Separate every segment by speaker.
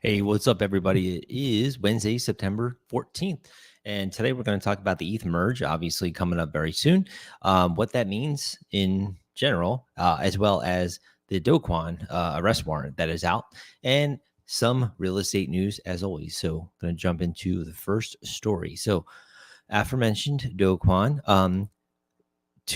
Speaker 1: Hey, what's up, everybody? It is Wednesday, September 14th. And today we're going to talk about the ETH merge, obviously coming up very soon, what that means in general, as well as the Do Kwon arrest warrant that is out, and some real estate news as always. So, going to jump into the first story. So, aforementioned Do Kwon,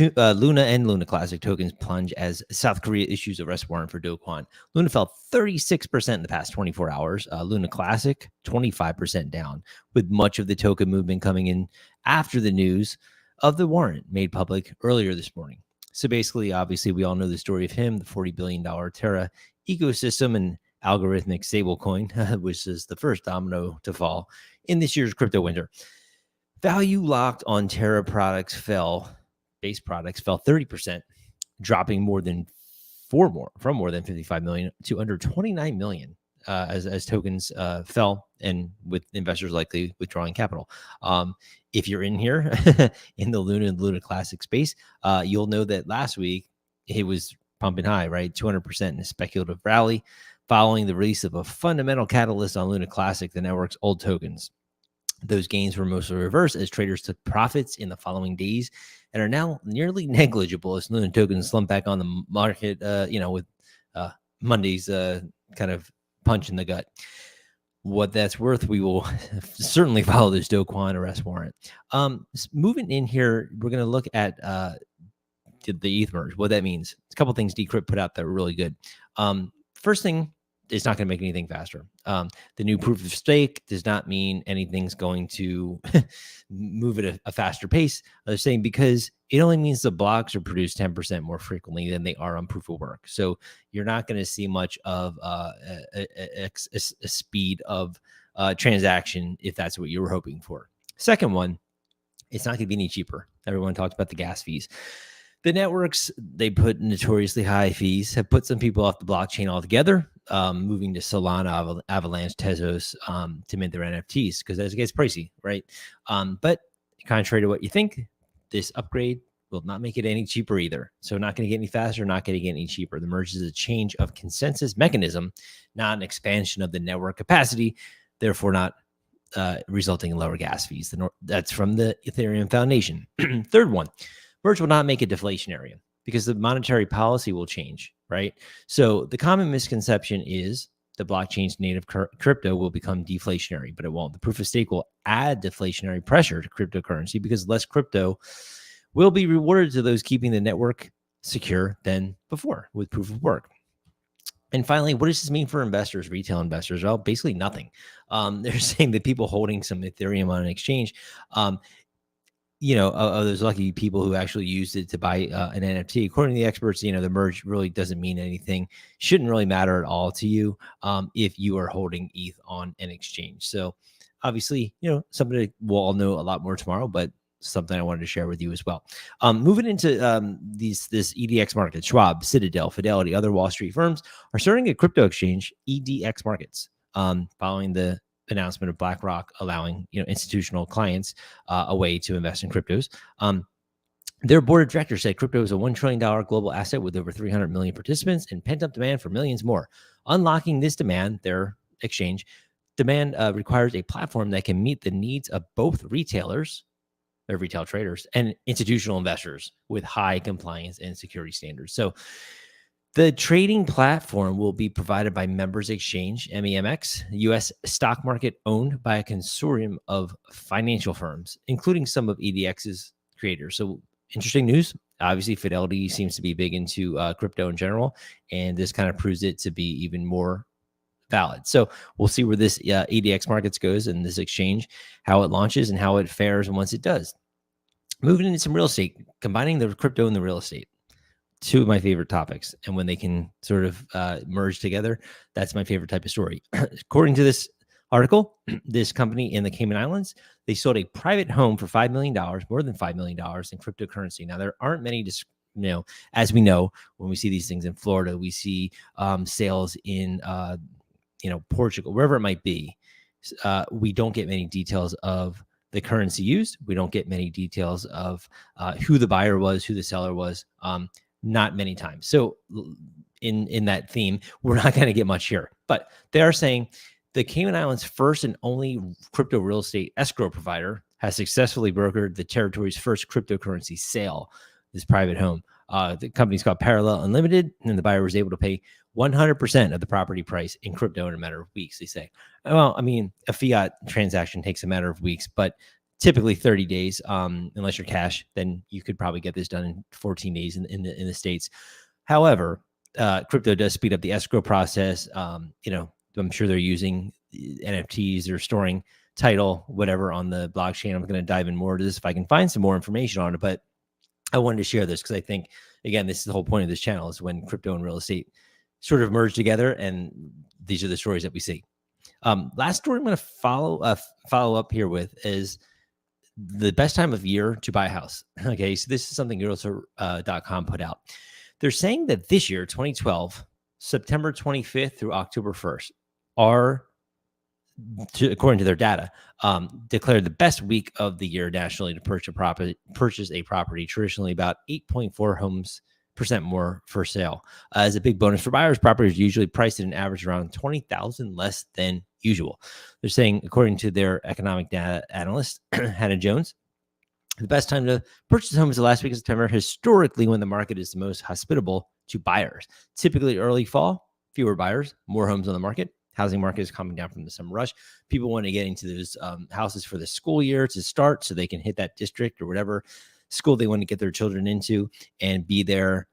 Speaker 1: Luna and Luna Classic tokens plunge as South Korea issues arrest warrant for Do Kwon. Luna fell 36% in the past 24 hours. Luna Classic, 25% down, with much of the token movement coming in after the news of the warrant made public earlier this morning. So basically, obviously, we all know the story of him, the $40 billion Terra ecosystem and algorithmic stablecoin, which is the first domino to fall in this year's crypto winter. Value locked on Terra base products fell 30%, dropping more than from more than 55 million to under 29 million as tokens fell, and with investors likely withdrawing capital. If you're in here in the Luna and Luna Classic space, you'll know that last week it was pumping high, right? 200% in a speculative rally following the release of a fundamental catalyst on Luna Classic, the network's old tokens. Those gains were mostly reversed as traders took profits in the following days and are now nearly negligible as Luna tokens slump back on the market, with Monday's kind of punch in the gut. What that's worth, we will certainly follow this Do Kwon arrest warrant. Moving in here, we're going to look at the ETH merge, what that means. A couple things Decrypt put out that were really good. First thing, it's not going to make anything faster. The new proof of stake does not mean anything's going to move at a faster pace. They're saying because it only means the blocks are produced 10% more frequently than they are on proof of work. So you're not going to see much of a speed of transaction if that's what you were hoping for. Second one, it's not going to be any cheaper. Everyone talks about the gas fees. The networks, they put notoriously high fees, have put some people off the blockchain altogether, moving to Solana, Avalanche, Tezos to mint their NFTs because it gets pricey, right? But contrary to what you think, this upgrade will not make it any cheaper either. So not going to get any faster, not going to get any cheaper. The merge is a change of consensus mechanism, not an expansion of the network capacity, therefore not resulting in lower gas fees. That's from the Ethereum Foundation. Third one, merge will not make it deflationary because the monetary policy will change, right? So the common misconception is the blockchain's native crypto will become deflationary, but it won't. The proof of stake will add deflationary pressure to cryptocurrency because less crypto will be rewarded to those keeping the network secure than before with proof of work. And finally, what does this mean for investors, retail investors? Well, basically nothing. They're saying that people holding some Ethereum on an exchange, those lucky people who actually used it to buy an NFT. According to the experts, the merge really doesn't mean anything. Shouldn't really matter at all to you if you are holding ETH on an exchange. So obviously, somebody we'll all know a lot more tomorrow, but something I wanted to share with you as well. Moving into this EDX market, Schwab, Citadel, Fidelity, other Wall Street firms are starting a crypto exchange, EDX markets, following the announcement of BlackRock allowing institutional clients a way to invest in cryptos. Their board of directors said crypto is a $1 trillion global asset with over 300 million participants and pent-up demand for millions more. Unlocking this demand, their exchange demand requires a platform that can meet the needs of both retailers, their retail traders, and institutional investors with high compliance and security standards. So the trading platform will be provided by Members Exchange, MEMX, U.S. stock market owned by a consortium of financial firms, including some of EDX's creators. So interesting news. Obviously, Fidelity seems to be big into crypto in general, and this kind of proves it to be even more valid. So we'll see where this EDX markets goes and this exchange, how it launches and how it fares once it does. Moving into some real estate, combining the crypto and the real estate. Two of my favorite topics. And when they can sort of merge together, that's my favorite type of story. According to this article, this company in the Cayman Islands, they sold a private home for $5 million, more than $5 million in cryptocurrency. Now, there aren't many, as we know, when we see these things in Florida, we see sales in, Portugal, wherever it might be. We don't get many details of the currency used. We don't get many details of who the buyer was, who the seller was. Not many times. So in that theme, we're not going to get much here. But they are saying The Cayman Islands' first and only crypto real estate escrow provider has successfully brokered the territory's first cryptocurrency sale, this private home. The company's called Parallel Unlimited, and the buyer was able to pay 100% of the property price in crypto in a matter of weeks, they say. Well, I mean, a fiat transaction takes a matter of weeks, but typically 30 days, unless you're cash, then you could probably get this done in 14 days in the States. However, crypto does speed up the escrow process. I'm sure they're using NFTs or storing title, whatever, on the blockchain. I'm going to dive in more into this if I can find some more information on it, but I wanted to share this because I think, again, this is the whole point of this channel, is when crypto and real estate sort of merge together, and these are the stories that we see. Last story I'm going to follow up here with is the best time of year to buy a house. Okay, so this is something realtor.com put out. They're saying that this year, 2012, September 25th through October 1st, are, according to their data, declared the best week of the year nationally to purchase a property. Traditionally, about 8.4% more for sale. As a big bonus for buyers, properties are usually priced at an average around $20,000 less than usual. They're saying, according to their economic data analyst, Hannah Jones, the best time to purchase homes the last week of September, historically when the market is the most hospitable to buyers. Typically early fall, fewer buyers, more homes on the market. Housing market is coming down from the summer rush. People want to get into those houses for the school year to start so they can hit that district or whatever school they want to get their children into and be there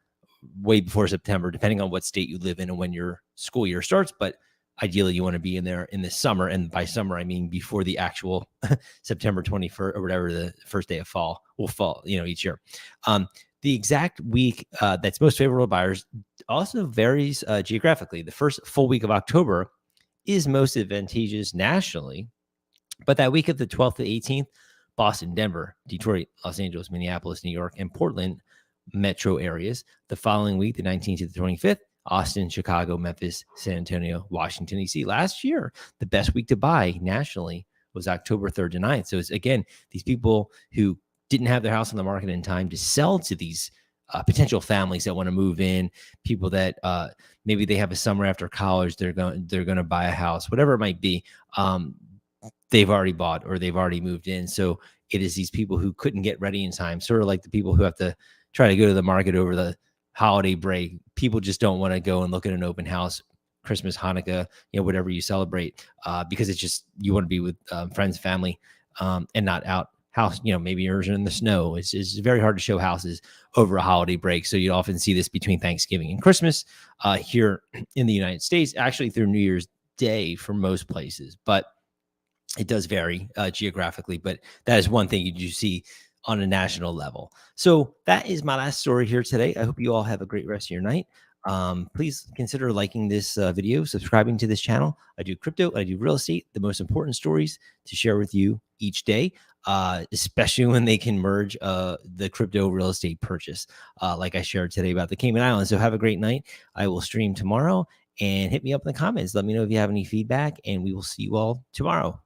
Speaker 1: way before September, depending on what state you live in and when your school year starts. But ideally, you want to be in there in the summer. And by summer, I mean before the actual September 21st or whatever the first day of fall will fall, each year. The exact week that's most favorable to buyers also varies geographically. The first full week of October is most advantageous nationally, but that week of the 12th to 18th, Boston, Denver, Detroit, Los Angeles, Minneapolis, New York, and Portland metro areas. The following week, the 19th to the 25th, Austin, Chicago, Memphis, San Antonio, Washington, D.C. Last year, the best week to buy nationally was October 3rd to 9th. So it's, again, these people who didn't have their house on the market in time to sell to these potential families that want to move in, people that maybe they have a summer after college, they're going to buy a house, whatever it might be. They've already bought or they've already moved in. So it is these people who couldn't get ready in time, sort of like the people who have to try to go to the market over the holiday break. People just don't want to go and look at an open house, Christmas, Hanukkah, whatever you celebrate, because it's just, you want to be with friends, family, and not out house, maybe yours are in the snow. It's very hard to show houses over a holiday break. So you often see this between Thanksgiving and Christmas here in the United States, actually through New Year's Day for most places, but it does vary geographically. But that is one thing you do see on a national level. So that is my last story here today. I hope you all have a great rest of your night. Please consider liking this video, subscribing to this channel. I do crypto, I do real estate, the most important stories to share with you each day, especially when they can merge the crypto real estate purchase, like I shared today about the Cayman Islands. So have a great night. I will stream tomorrow, and hit me up in the comments. Let me know if you have any feedback, and we will see you all tomorrow.